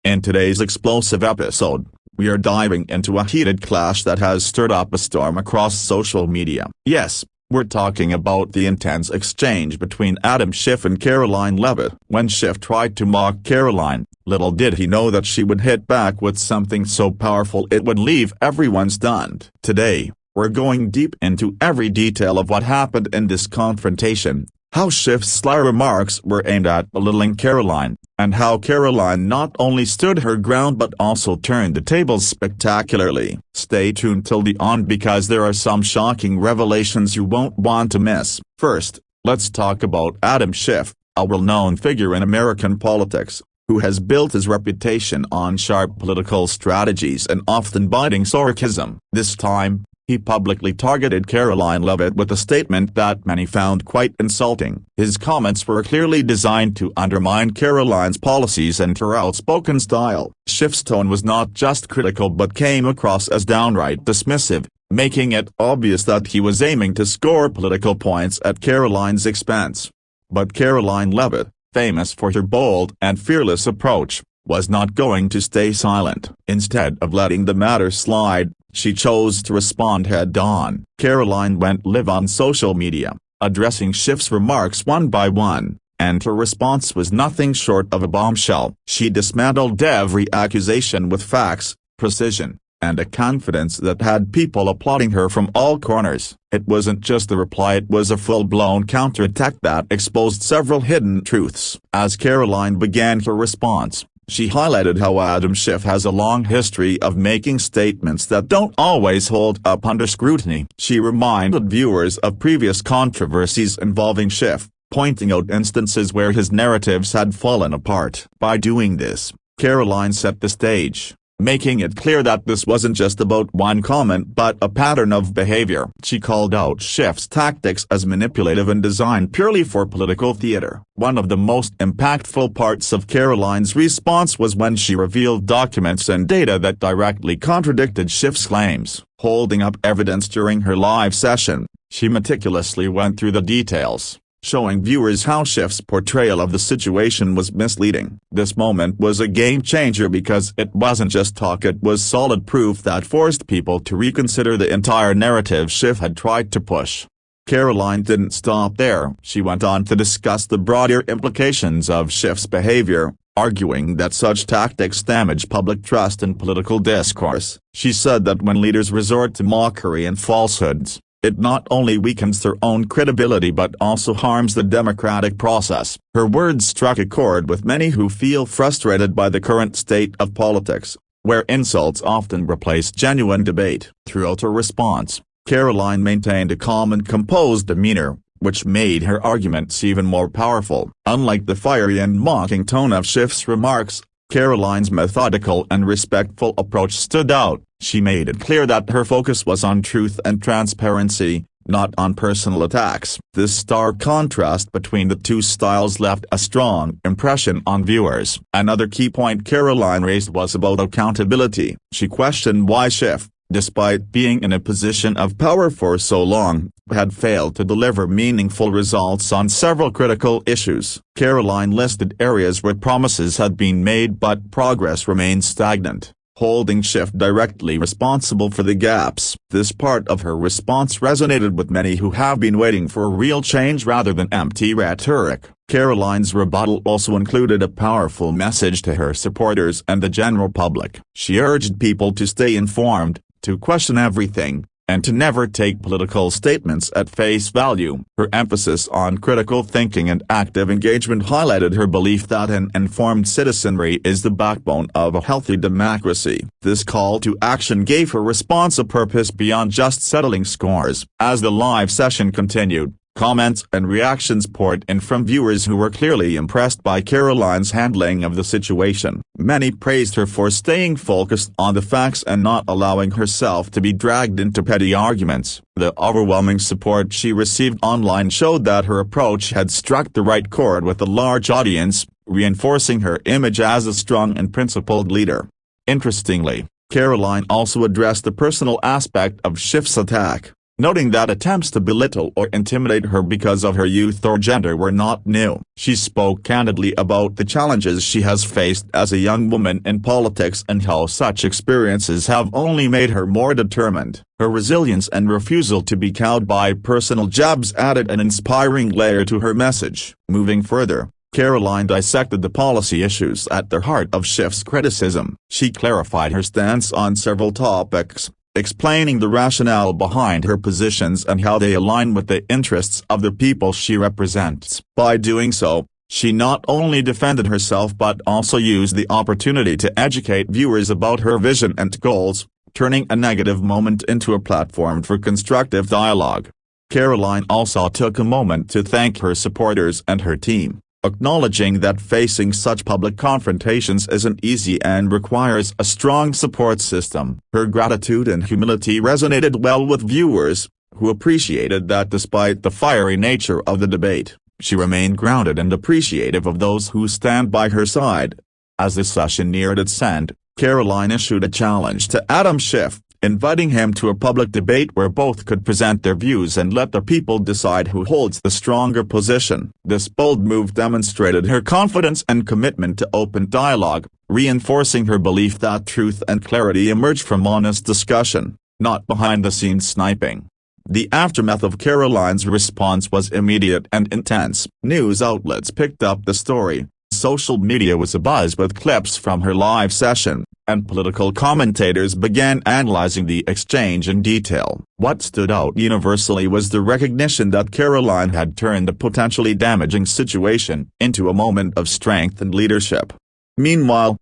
In today's explosive episode, we are diving into a heated clash that has stirred up a storm across social media. Yes, we're talking about the intense exchange between Schiff and Karoline Leavitt. When Schiff tried to mock Karoline, little did he know that she would hit back with something so powerful it would leave everyone stunned. Today, we're going deep into every detail of what happened in this confrontation, how Schiff's sly remarks were aimed at belittling Karoline, and how Karoline not only stood her ground but also turned the tables spectacularly. Stay tuned till the end because there are some shocking revelations you won't want to miss. First, let's talk about Schiff, a well-known figure in American politics, who has built his reputation on sharp political strategies and often biting sarcasm. This time, he publicly targeted Karoline Leavitt with a statement that many found quite insulting. His comments were clearly designed to undermine Karoline's policies and her outspoken style. Schiff's tone was not just critical but came across as downright dismissive, making it obvious that he was aiming to score political points at Karoline's expense. But Karoline Leavitt, famous for her bold and fearless approach, was not going to stay silent. Instead of letting the matter slide, she chose to respond head-on. Karoline went live on social media, addressing Schiff's remarks one by one, and her response was nothing short of a bombshell. She dismantled every accusation with facts, precision, and a confidence that had people applauding her from all corners. It wasn't just a reply, it was a full-blown counterattack that exposed several hidden truths. As Karoline began her response, she highlighted how Schiff has a long history of making statements that don't always hold up under scrutiny. She reminded viewers of previous controversies involving Schiff, pointing out instances where his narratives had fallen apart. By doing this, Karoline set the stage, making it clear that this wasn't just about one comment but a pattern of behavior. She called out Schiff's tactics as manipulative and designed purely for political theater. One of the most impactful parts of Karoline's response was when she revealed documents and data that directly contradicted Schiff's claims. Holding up evidence during her live session, she meticulously went through the details, showing viewers how Schiff's portrayal of the situation was misleading. This moment was a game-changer because it wasn't just talk, it was solid proof that forced people to reconsider the entire narrative Schiff had tried to push. Karoline didn't stop there. She went on to discuss the broader implications of Schiff's behavior, arguing that such tactics damage public trust in political discourse. She said that when leaders resort to mockery and falsehoods, it not only weakens their own credibility but also harms the democratic process. Her words struck a chord with many who feel frustrated by the current state of politics, where insults often replace genuine debate. Throughout her response, Karoline maintained a calm and composed demeanor, which made her arguments even more powerful. Unlike the fiery and mocking tone of Schiff's remarks, Karoline's methodical and respectful approach stood out. She made it clear that her focus was on truth and transparency, not on personal attacks. This stark contrast between the two styles left a strong impression on viewers. Another key point Karoline raised was about accountability. She questioned why Schiff, despite being in a position of power for so long, had failed to deliver meaningful results on several critical issues. Karoline listed areas where promises had been made but progress remained stagnant, holding Schiff directly responsible for the gaps. This part of her response resonated with many who have been waiting for real change rather than empty rhetoric. Karoline's rebuttal also included a powerful message to her supporters and the general public. She urged people to stay informed, to question everything, and to never take political statements at face value. Her emphasis on critical thinking and active engagement highlighted her belief that an informed citizenry is the backbone of a healthy democracy. This call to action gave her response a purpose beyond just settling scores. As the live session continued, comments and reactions poured in from viewers who were clearly impressed by Karoline's handling of the situation. Many praised her for staying focused on the facts and not allowing herself to be dragged into petty arguments. The overwhelming support she received online showed that her approach had struck the right chord with a large audience, reinforcing her image as a strong and principled leader. Interestingly, Karoline also addressed the personal aspect of Schiff's attack. noting that attempts to belittle or intimidate her because of her youth or gender were not new. She spoke candidly about the challenges she has faced as a young woman in politics and how such experiences have only made her more determined. Her resilience and refusal to be cowed by personal jabs added an inspiring layer to her message. Moving further, Karoline dissected the policy issues at the heart of Schiff's criticism. She clarified her stance on several topics, explaining the rationale behind her positions and how they align with the interests of the people she represents. By doing so, she not only defended herself but also used the opportunity to educate viewers about her vision and goals, turning a negative moment into a platform for constructive dialogue. Karoline also took a moment to thank her supporters and her team, acknowledging that facing such public confrontations isn't easy and requires a strong support system. Her gratitude and humility resonated well with viewers, who appreciated that despite the fiery nature of the debate, she remained grounded and appreciative of those who stand by her side. As the session neared its end, Karoline issued a challenge to Schiff, inviting him to a public debate where both could present their views and let the people decide who holds the stronger position. This bold move demonstrated her confidence and commitment to open dialogue, reinforcing her belief that truth and clarity emerge from honest discussion, not behind-the-scenes sniping. The aftermath of Karoline's response was immediate and intense. News outlets picked up the story, social media was abuzz with clips from her live session, and political commentators began analyzing the exchange in detail. What stood out universally was the recognition that Karoline had turned a potentially damaging situation into a moment of strength and leadership. Meanwhile,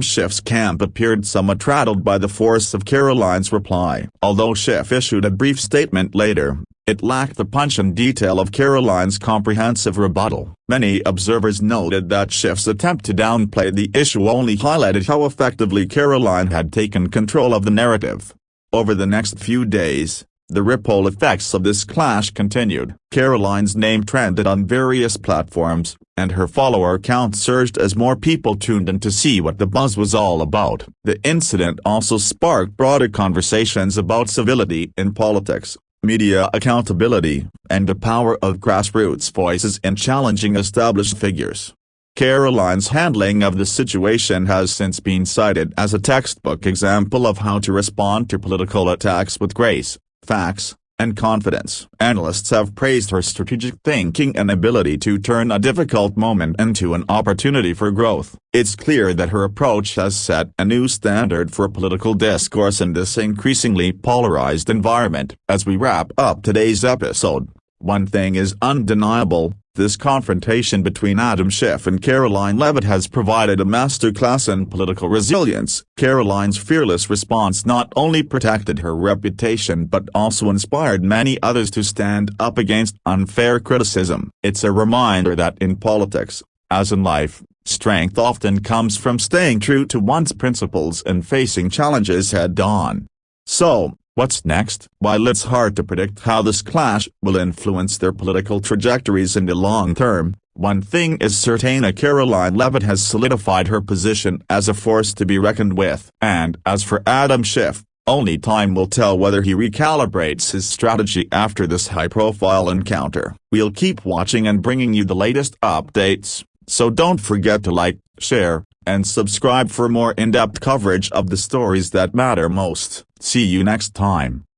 Schiff's camp appeared somewhat rattled by the force of Karoline's reply. Although Schiff issued a brief statement later, it lacked the punch and detail of Karoline's comprehensive rebuttal. Many observers noted that Schiff's attempt to downplay the issue only highlighted how effectively Karoline had taken control of the narrative. Over the next few days, the ripple effects of this clash continued. Karoline's name trended on various platforms, and her follower count surged as more people tuned in to see what the buzz was all about. The incident also sparked broader conversations about civility in politics, media accountability, and the power of grassroots voices in challenging established figures. Karoline's handling of the situation has since been cited as a textbook example of how to respond to political attacks with grace, facts, and confidence. Analysts have praised her strategic thinking and ability to turn a difficult moment into an opportunity for growth. It's clear that her approach has set a new standard for political discourse in this increasingly polarized environment. As we wrap up today's episode, one thing is undeniable: this confrontation between Schiff and Karoline Leavitt has provided a masterclass in political resilience. Karoline's fearless response not only protected her reputation but also inspired many others to stand up against unfair criticism. It's a reminder that in politics, as in life, strength often comes from staying true to one's principles and facing challenges head-on. So, what's next? While it's hard to predict how this clash will influence their political trajectories in the long term, one thing is certain: Karoline Leavitt has solidified her position as a force to be reckoned with. And as for Schiff, only time will tell whether he recalibrates his strategy after this high-profile encounter. We'll keep watching and bringing you the latest updates, so don't forget to like, share, and subscribe for more in-depth coverage of the stories that matter most. See you next time.